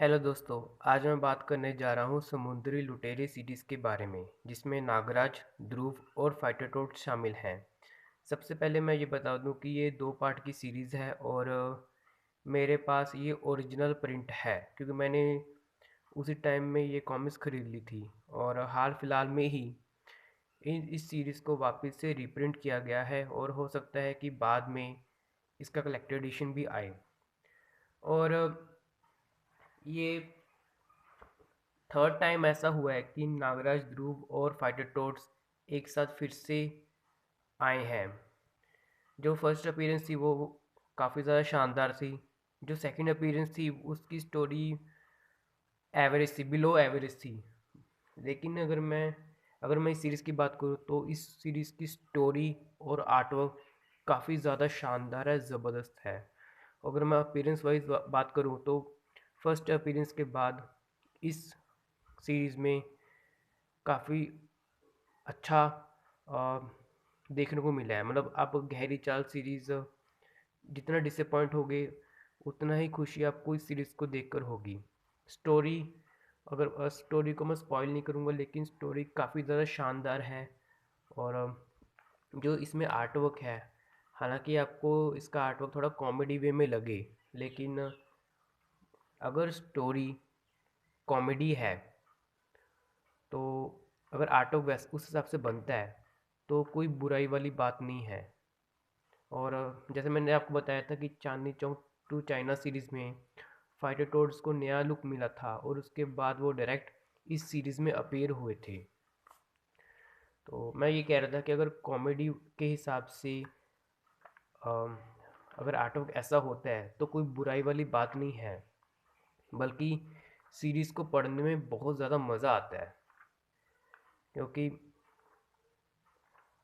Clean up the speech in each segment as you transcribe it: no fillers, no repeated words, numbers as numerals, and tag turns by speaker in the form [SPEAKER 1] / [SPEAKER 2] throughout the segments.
[SPEAKER 1] Hello दोस्तों। आज मैं बात करने जा रहा हूँ समुद्री लुटेरे सीरीज़ के बारे में, जिसमें नागराज, ध्रुव और फाइटर टोड शामिल हैं। सबसे पहले मैं ये बता दूँ कि ये 2 पार्ट की सीरीज़ है और मेरे पास ये ओरिजिनल प्रिंट है, क्योंकि मैंने उसी टाइम में ये कॉमिक्स खरीद ली थी और हाल फिलहाल में ही इस सीरीज़ को वापस से रीप्रिंट किया गया है और हो सकता है कि बाद में इसका कलेक्टर एडिशन भी आए। और ये थर्ड टाइम ऐसा हुआ है कि नागराज, ध्रुव और फाइटर टोड्स एक साथ फिर से आए हैं। जो फर्स्ट अपीयरेंस थी वो काफ़ी ज़्यादा शानदार थी। जो सेकंड अपीयरेंस थी उसकी स्टोरी एवरेज थी, बिलो एवरेज थी। लेकिन अगर मैं इस सीरीज़ की बात करूँ तो इस सीरीज़ की स्टोरी और आर्टवर्क काफ़ी ज़्यादा शानदार है, ज़बरदस्त है। अगर मैं अपीयरेंस वाइज बात करूँ तो फर्स्ट अपीयरेंस के बाद इस सीरीज़ में काफ़ी अच्छा अ, देखने को मिला है। मतलब आप गहरी चाल सीरीज़ जितना डिसअपॉइंट होगे उतना ही खुशी आपको इस सीरीज़ को देखकर होगी। स्टोरी, अगर स्टोरी को मैं स्पॉइल नहीं करूँगा, लेकिन स्टोरी काफ़ी ज़्यादा शानदार है। और जो इसमें आर्टवर्क है, हालांकि आपको इसका आर्टवर्क थोड़ा कॉमेडी वे में लगे, लेकिन अगर स्टोरी कॉमेडी है तो अगर आर्टवर्क वैस उस हिसाब से बनता है तो कोई बुराई वाली बात नहीं है। और जैसे मैंने आपको बताया था कि Chandni Chowk to China series में फाइटर टोड्स को नया लुक मिला था और उसके बाद वो डायरेक्ट इस सीरीज़ में अपीयर हुए थे। तो मैं ये कह रहा था कि अगर कॉमेडी के हिसाब से अम, अगर आर्टवर्क ऐसा होता है तो कोई बुराई वाली बात नहीं है, बल्कि सीरीज़ को पढ़ने में बहुत ज़्यादा मज़ा आता है, क्योंकि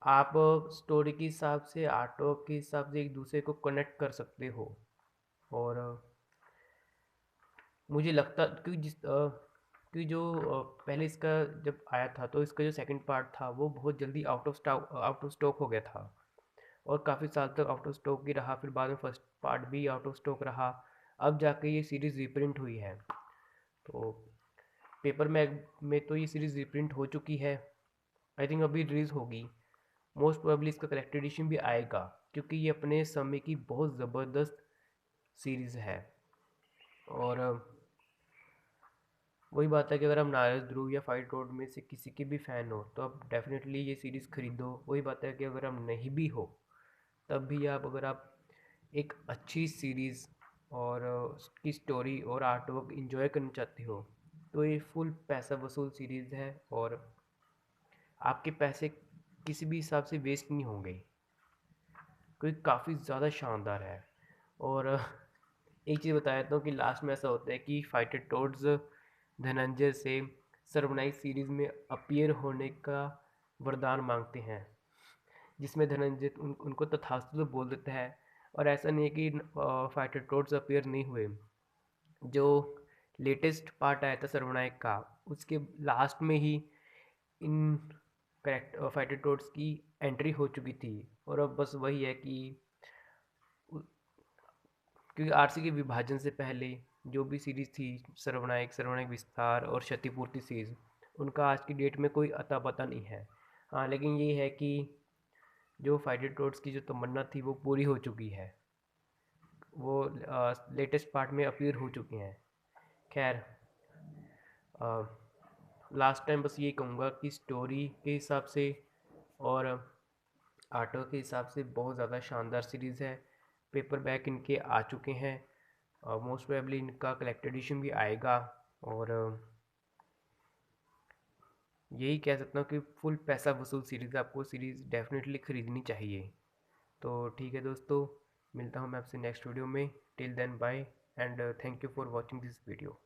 [SPEAKER 1] आप स्टोरी के हिसाब से, आर्टवर्क के हिसाब से एक दूसरे को कनेक्ट कर सकते हो। और मुझे लगता कि जो पहले इसका जब आया था तो इसका जो सेकंड पार्ट था वो बहुत जल्दी आउट ऑफ स्टॉक हो गया था और काफ़ी साल तक आउट ऑफ स्टॉक ही रहा। फिर बाद में फर्स्ट पार्ट भी आउट ऑफ स्टॉक रहा। अब जाके ये सीरीज़ रीप्रिंट हुई है। तो पेपर में तो ये सीरीज़ रीप्रिंट हो चुकी है। आई थिंक अभी रिलीज़ होगी। मोस्ट प्रोबेबली इसका कलेक्टेड एडिशन भी आएगा, क्योंकि ये अपने समय की बहुत ज़बरदस्त सीरीज़ है। और वही बात है कि अगर आप नाराज, ध्रुव या फाइट रोड में से किसी के भी फ़ैन हो तो आप डेफिनेटली ये सीरीज़ खरीदो। वही बात है कि अगर आप नहीं भी हो तब भी अगर आप एक अच्छी सीरीज़ और उसकी स्टोरी और आर्टवर्क इंजॉय करना चाहते हो तो ये फुल पैसा वसूल सीरीज़ है और आपके पैसे किसी भी हिसाब से वेस्ट नहीं होंगे, क्योंकि काफ़ी ज़्यादा शानदार है। और एक चीज़ बताया था कि लास्ट में ऐसा होता है कि फाइटर टोड्स धनंजय से सर्वनाइक सीरीज़ में अपीयर होने का वरदान मांगते हैं, जिसमें धनंजय उनको तथास्तु तो बोल देता है। और ऐसा नहीं है कि फाइटर टोड्स अपीयर नहीं हुए। जो लेटेस्ट पार्ट आया था सर्वनायक का, उसके लास्ट में ही इन करेक्ट फाइटर टोड्स की एंट्री हो चुकी थी। और अब बस वही है कि क्योंकि आरसी के विभाजन से पहले जो भी सीरीज़ थी, सर्वनायक, सर्वनायक विस्तार और क्षतिपूर्ति सीरीज़, उनका आज की डेट में कोई अता पता नहीं है। हाँ, लेकिन ये है कि जो फाइटर टोड्स की जो तमन्ना थी वो पूरी हो चुकी है। वो लेटेस्ट पार्ट में अपीयर हो चुके हैं। खैर, लास्ट टाइम बस ये कहूँगा कि स्टोरी के हिसाब से और आर्टो के हिसाब से बहुत ज़्यादा शानदार सीरीज़ है। पेपर बैक इनके आ चुके हैं। मोस्ट प्रोबेबली इनका कलेक्टेड एडिशन भी आएगा। और यही कह सकता हूँ कि फुल पैसा वसूल सीरीज़, आपको सीरीज़ डेफिनेटली ख़रीदनी चाहिए। तो ठीक है दोस्तों, मिलता हूँ मैं आपसे नेक्स्ट वीडियो में। Till then bye and thank you for watching this video.